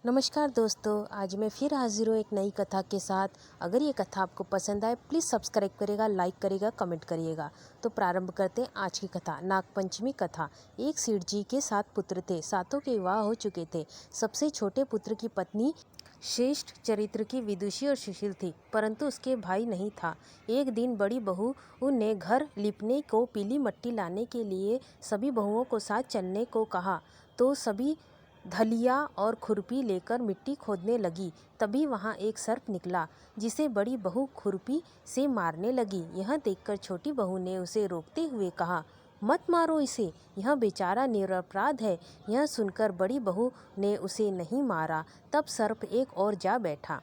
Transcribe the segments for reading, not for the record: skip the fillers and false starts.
नमस्कार दोस्तों, आज मैं फिर हाजिर हूँ एक नई कथा के साथ। अगर ये कथा आपको पसंद आए प्लीज़ सब्सक्राइब करेगा, लाइक करेगा, कमेंट करिएगा। तो प्रारंभ करते हैं आज की कथा। नागपंचमी कथा। एक सेठ जी के 7 पुत्र थे। सातों के विवाह हो चुके थे। सबसे छोटे पुत्र की पत्नी श्रेष्ठ चरित्र की विदुषी और सुशील थी, परंतु उसके भाई नहीं था। एक दिन बड़ी बहू ने घर लिपने को पीली मट्टी लाने के लिए सभी बहुओं को साथ चलने को कहा, तो सभी धलिया और खुरपी लेकर मिट्टी खोदने लगी। तभी वहाँ एक सर्प निकला, जिसे बड़ी बहू खुरपी से मारने लगी। यह देखकर छोटी बहू ने उसे रोकते हुए कहा, मत मारो इसे, यह बेचारा निरपराध है। यह सुनकर बड़ी बहू ने उसे नहीं मारा। तब सर्प एक और जा बैठा।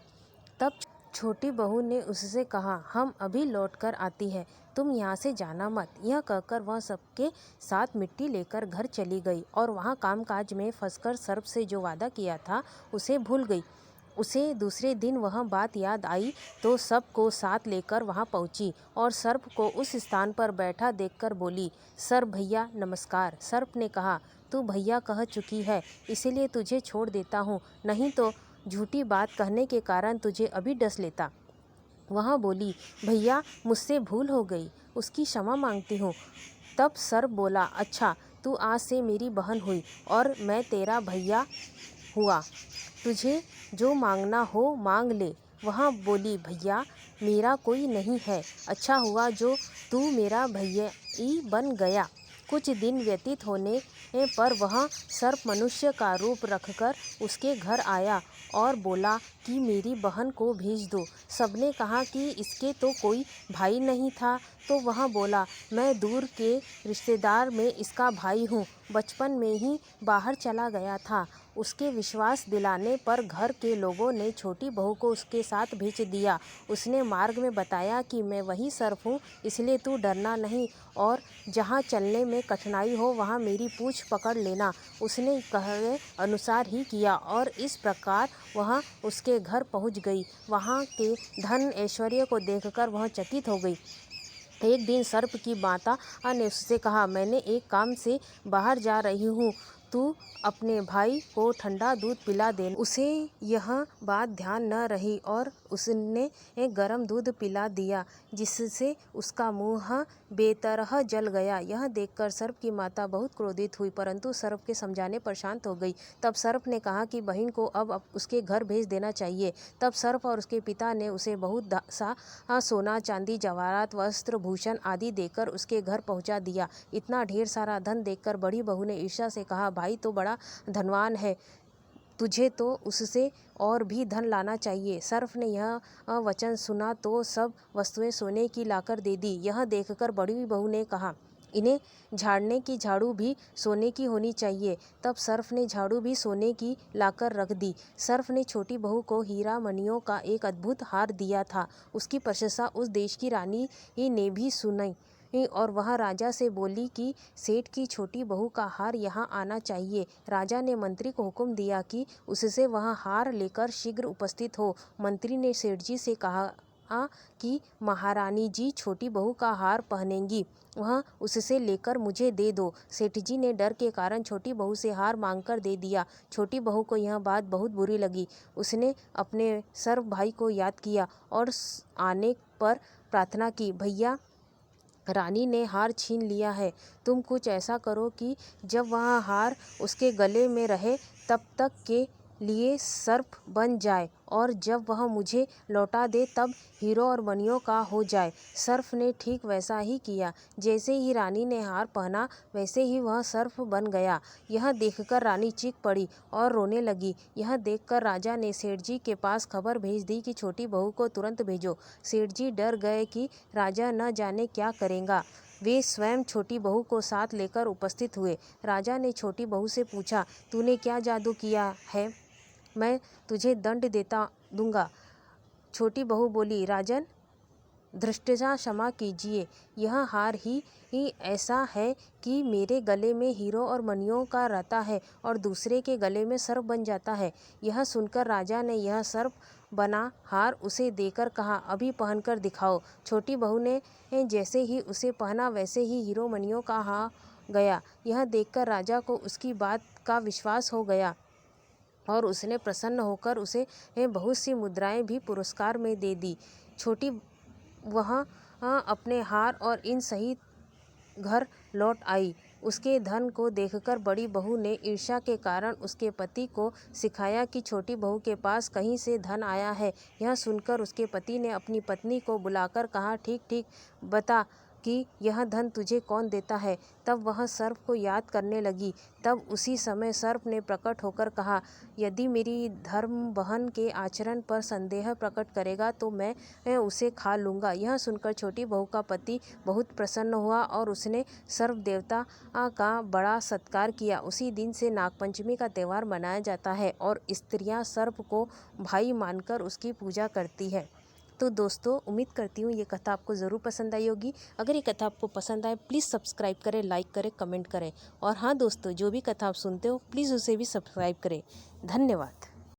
तब छोटी बहू ने उससे कहा, हम अभी लौट कर आती है, तुम यहाँ से जाना मत। यह कहकर वह सबके साथ मिट्टी लेकर घर चली गई और वहाँ कामकाज में फंसकर सर्प से जो वादा किया था उसे भूल गई। उसे दूसरे दिन वह बात याद आई तो सबको साथ लेकर वहाँ पहुँची और सर्प को उस स्थान पर बैठा देखकर बोली, सर्प भैया नमस्कार। सर्प ने कहा, तू भैया कह चुकी है, इसीलिए तुझे छोड़ देता हूँ, नहीं तो झूठी बात कहने के कारण तुझे अभी डस लेता। वहाँ बोली, भैया मुझसे भूल हो गई, उसकी क्षमा मांगती हूँ। तब सर्प बोला, अच्छा तू आज से मेरी बहन हुई और मैं तेरा भैया हुआ, तुझे जो मांगना हो मांग ले। वहाँ बोली, भैया मेरा कोई नहीं है, अच्छा हुआ जो तू मेरा भैया ही बन गया। कुछ दिन व्यतीत होने पर वह सर्प मनुष्य का रूप रखकर उसके घर आया और बोला कि मेरी बहन को भेज दो। सबने कहा कि इसके तो कोई भाई नहीं था, तो वह बोला, मैं दूर के रिश्तेदार में इसका भाई हूँ, बचपन में ही बाहर चला गया था। उसके विश्वास दिलाने पर घर के लोगों ने छोटी बहू को उसके साथ भेज दिया। उसने मार्ग में बताया कि मैं वही सर्प हूँ, इसलिए तू डरना नहीं और जहाँ चलने में कठिनाई हो वहाँ मेरी पूँछ पकड़ लेना। उसने कहे अनुसार ही किया और इस प्रकार वह उसके घर पहुँच गई। वहाँ के धन ऐश्वर्य को देखकर वह चकित हो गई। एक दिन सर्प की माता ने उससे कहा, मैंने एक काम से बाहर जा रही हूँ, तू अपने भाई को ठंडा दूध पिला देना। उसे यह बात ध्यान न रही और उसने एक गर्म दूध पिला दिया, जिससे उसका मुँह बेतरह जल गया। यह देखकर सर्प की माता बहुत क्रोधित हुई, परंतु सर्प के समझाने पर शांत हो गई। तब सर्प ने कहा कि बहन को अब उसके घर भेज देना चाहिए। तब सर्प और उसके पिता ने उसे बहुत सा सोना, चांदी, जवाहरात, वस्त्र, भूषण आदि देकर उसके घर पहुंचा दिया। इतना ढेर सारा धन देखकर बड़ी बहू ने ईर्ष्या से कहा, भाई तो बड़ा धनवान है, तुझे तो उससे और भी धन लाना चाहिए। सर्प ने यह वचन सुना तो सब वस्तुएं सोने की लाकर दे दी। यह देखकर बड़ी बहू ने कहा, इन्हें झाड़ने की झाड़ू भी सोने की होनी चाहिए। तब सर्प ने झाड़ू भी सोने की लाकर रख दी। सर्प ने छोटी बहू को हीरा मणियों का एक अद्भुत हार दिया था। उसकी प्रशंसा उस देश की रानी ने भी सुनी और वह राजा से बोली कि सेठ की छोटी बहू का हार यहाँ आना चाहिए। राजा ने मंत्री को हुक्म दिया कि उससे वह हार लेकर शीघ्र उपस्थित हो। मंत्री ने सेठ जी से कहा कि महारानी जी छोटी बहू का हार पहनेंगी, वह उससे लेकर मुझे दे दो। सेठ जी ने डर के कारण छोटी बहू से हार मांगकर दे दिया। छोटी बहू को यह बात बहुत बुरी लगी। उसने अपने सर्प भाई को याद किया और आने पर प्रार्थना की, भैया रानी ने हार छीन लिया है, तुम कुछ ऐसा करो कि जब वह हार उसके गले में रहे तब तक के लिए सर्प बन जाए और जब वह मुझे लौटा दे तब हीरो और मणियों का हो जाए। सर्प ने ठीक वैसा ही किया। जैसे ही रानी ने हार पहना वैसे ही वह सर्प बन गया। यह देखकर रानी चीख पड़ी और रोने लगी। यह देखकर राजा ने सेठ जी के पास खबर भेज दी कि छोटी बहू को तुरंत भेजो। सेठ जी डर गए कि राजा न जाने क्या करेगा। वे स्वयं छोटी बहू को साथ लेकर उपस्थित हुए। राजा ने छोटी बहू से पूछा, तूने क्या जादू किया है, मैं तुझे दंड दूंगा। छोटी बहू बोली, राजन धृष्टता क्षमा कीजिए, यह हार ही ऐसा है कि मेरे गले में हीरो और मणियों का रहता है और दूसरे के गले में सर्प बन जाता है। यह सुनकर राजा ने यह सर्प बना हार उसे देकर कहा, अभी पहनकर दिखाओ। छोटी बहू ने जैसे ही उसे पहना वैसे ही हीरो मणियों का हार गया। यह देखकर राजा को उसकी बात का विश्वास हो गया। और उसने प्रसन्न होकर उसे बहुत सी मुद्राएं भी पुरस्कार में दे दी। छोटी वह अपने हार और इन सहित घर लौट आई। उसके धन को देखकर बड़ी बहू ने ईर्ष्या के कारण उसके पति को सिखाया कि छोटी बहू के पास कहीं से धन आया है। यह सुनकर उसके पति ने अपनी पत्नी को बुलाकर कहा, ठीक ठीक बता कि यह धन तुझे कौन देता है। तब वह सर्प को याद करने लगी। तब उसी समय सर्प ने प्रकट होकर कहा, यदि मेरी धर्म बहन के आचरण पर संदेह प्रकट करेगा तो मैं उसे खा लूँगा। यह सुनकर छोटी बहू का पति बहुत प्रसन्न हुआ और उसने सर्प देवता का बड़ा सत्कार किया। उसी दिन से नागपंचमी का त्यौहार मनाया जाता है और स्त्रियां सर्प को भाई मानकर उसकी पूजा करती है। तो दोस्तों, उम्मीद करती हूँ ये कथा आपको ज़रूर पसंद आई होगी। अगर ये कथा आपको पसंद आए प्लीज़ सब्सक्राइब करें, लाइक करें, कमेंट करें। और हाँ दोस्तों, जो भी कथा आप सुनते हो प्लीज़ उसे भी सब्सक्राइब करें। धन्यवाद।